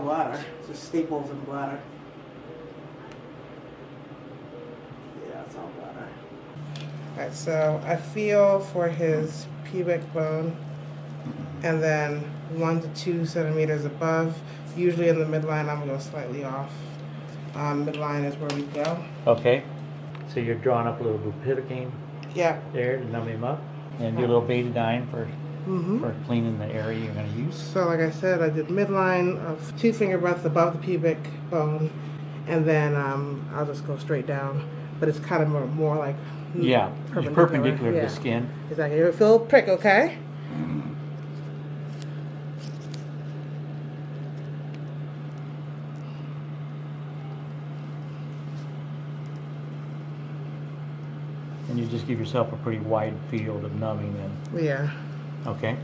all bladder. Just staples and bladder. Yeah, it's all bladder. Alright, so I feel for his pubic bone, and then 1 to 2 centimeters above. Usually in the midline, I'm going slightly off. Midline is where we go. Okay. So you're drawing up a little bupivacaine there to numb him up, and do a little betadine for cleaning the area you're going to use. So like I said, I did midline of 2 finger breadths above the pubic bone, and then I'll just go straight down. But it's kind of more like perpendicular to the skin. Exactly. You feel a prick, okay? And you just give yourself a pretty wide field of numbing then. Yeah. Okay.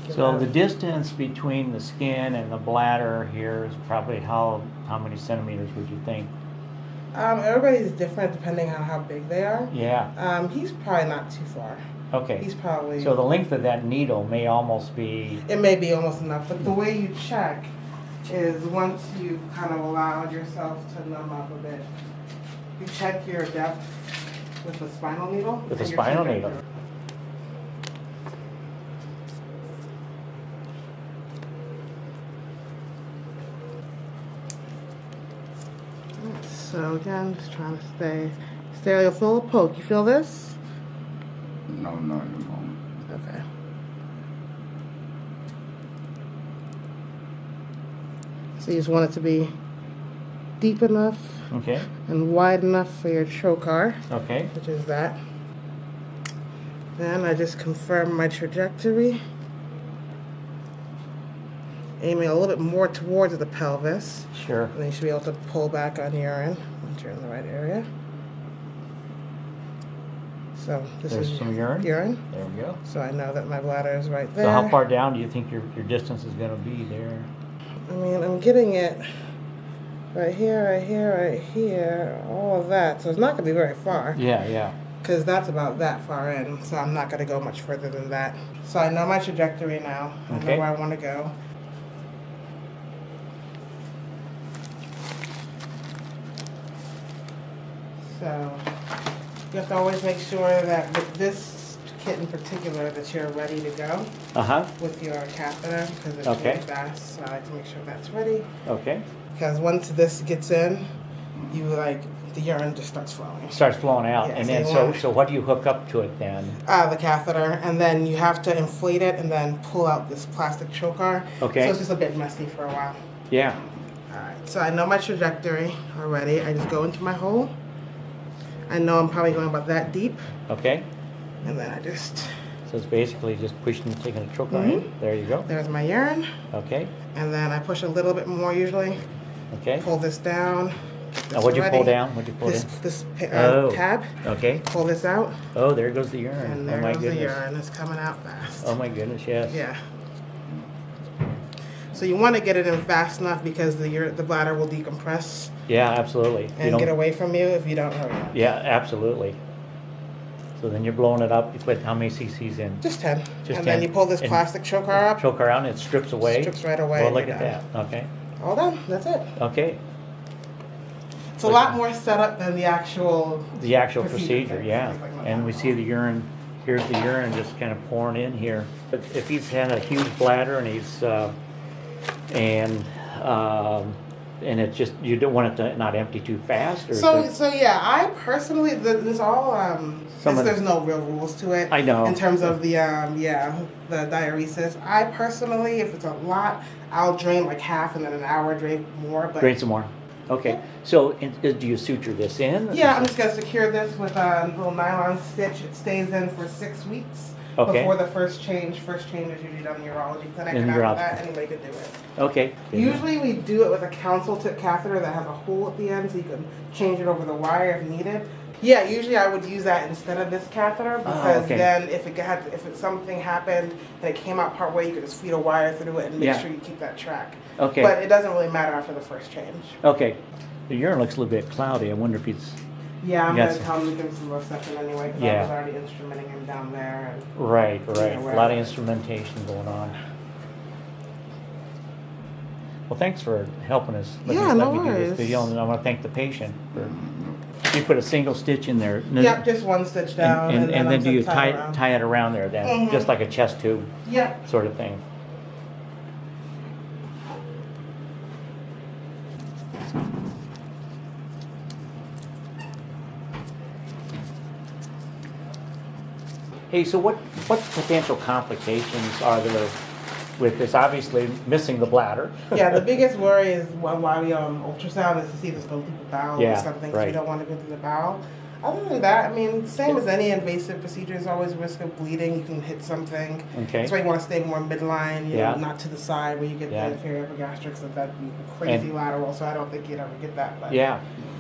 So the distance between the skin and the bladder here is probably how many centimeters would you think? Everybody's different depending on how big they are. Yeah. He's probably not too far. Okay. He's probably... So the length of that needle may almost be... It may be almost enough, but the way you check is once you've kind of allowed yourself to numb up a bit, you check your depth with the spinal needle. With the spinal needle. So again, just trying to stay. You'll feel a poke. You feel this? No, not at the moment. Okay. So you just want it to be deep enough and wide enough for your trocar, which is that. Then I just confirm my trajectory, aiming a little bit more towards the pelvis. Sure. And then you should be able to pull back on urine once you're in the right area. So There's is some urine. There we go. So I know that my bladder is right there. So how far down do you think your distance is going to be there? I mean, I'm getting it right here, right here, right here, all of that. So it's not going to be very far. Yeah. Because that's about that far in. So I'm not going to go much further than that. So I know my trajectory now. I know where I want to go. So you have to always make sure that with this kit in particular that you're ready to go with your catheter, because it's really fast. So I like to make sure that's ready. Okay. Because once this gets in, the urine just starts flowing. It starts flowing out, Yeah, and then so what do you hook up to it then? The catheter, and then you have to inflate it and then pull out this plastic trocar. Okay. So it's just a bit messy for a while. Yeah. Alright, so I know my trajectory already. I just go into my hole. I know I'm probably going about that deep. Okay. And then I just... So it's basically just pushing, taking a trocar in. There you go. There's my urine. Okay. And then I push a little bit more usually. Okay. Pull this down. Now what'd you pull down? What'd you pull in? This tab. Okay. Pull this out. Oh, there goes the urine. And there oh my goes goodness. the urine. It's coming out fast. Oh my goodness, yes. Yeah. So you want to get it in fast enough because the bladder will decompress. Yeah, absolutely. And get away from you if you don't hurry up. Yeah, absolutely. So then you're blowing it up. You put how many cc's in? Just 10. Just and 10. Then you pull this plastic trocar up. Trocar out and it strips away? Strips right away. Well, look at that. Okay. All done. That's it. Okay. It's a lot more setup than the actual procedure, yeah. And we see the urine. Here's the urine just kind of pouring in here. But if he's had a huge bladder and he's and it's just, you don't want it to not empty too fast? Or so yeah, I personally, there's all, there's no real rules to it. I know. In terms of the diuresis. I personally, if it's a lot, I'll drain like half and then an hour drain more. But drain some more. Okay. Yeah. So do you suture this in? Yeah, I'm just going to secure this with a little nylon stitch. It stays in for 6 weeks. Before the first change is usually done in urology clinic, and after that, anybody could do it. Okay. Usually we do it with a council tip catheter that has a hole at the end, so you can change it over the wire if needed. Yeah, usually I would use that instead of this catheter because okay. then if something happened and it came out part way, you could just feed a wire through it and make sure you keep that track. Okay. But it doesn't really matter after the first change. Okay. The urine looks a little bit cloudy. I wonder if he's... Yeah, I'm Yes. going to tell him to give him some more session anyway because I was already instrumenting him down there. And, Right. You know, A lot of instrumentation going on. Well, thanks for helping us. Let me do worries. this video, and I want to thank the patient for... You put a single stitch in there. Yep, just one stitch down. And then I'm do you gonna tie it around there then? Just like a chest tube Yep. sort of thing. Hey, so what potential complications are there with this? Obviously, missing the bladder. Yeah, the biggest worry is why we ultrasound is to see if there's going to be the bowel or something. So right. we don't want to go through the bowel. Other than that, I mean, same as any invasive procedure, there's always a risk of bleeding. You can hit something. Okay. That's why you want to stay more midline, you know, not to the side where you get the inferior epigastrics of that crazy lateral. So I don't think you'd ever get that. But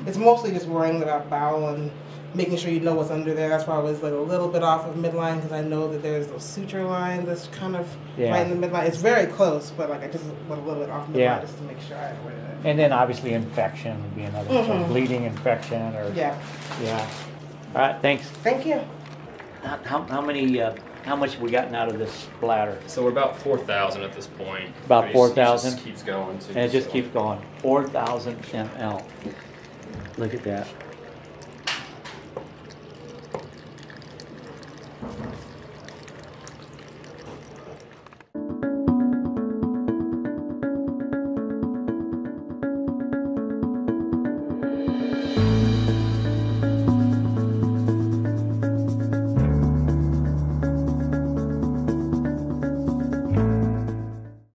it's mostly just worrying about bowel and making sure you know what's under there. That's why I was like a little bit off of midline because I know that there's those suture lines that's kind of right in the midline. It's very close, but like I just went a little bit off midline just to make sure I avoided it. And then obviously infection would be another so bleeding infection or yeah. All right, thanks. Thank you. How much have we gotten out of this bladder? So we're about 4,000 at this point. About It 4,000? just keeps going. And it just keeps going. 4,000 ml. Look at that.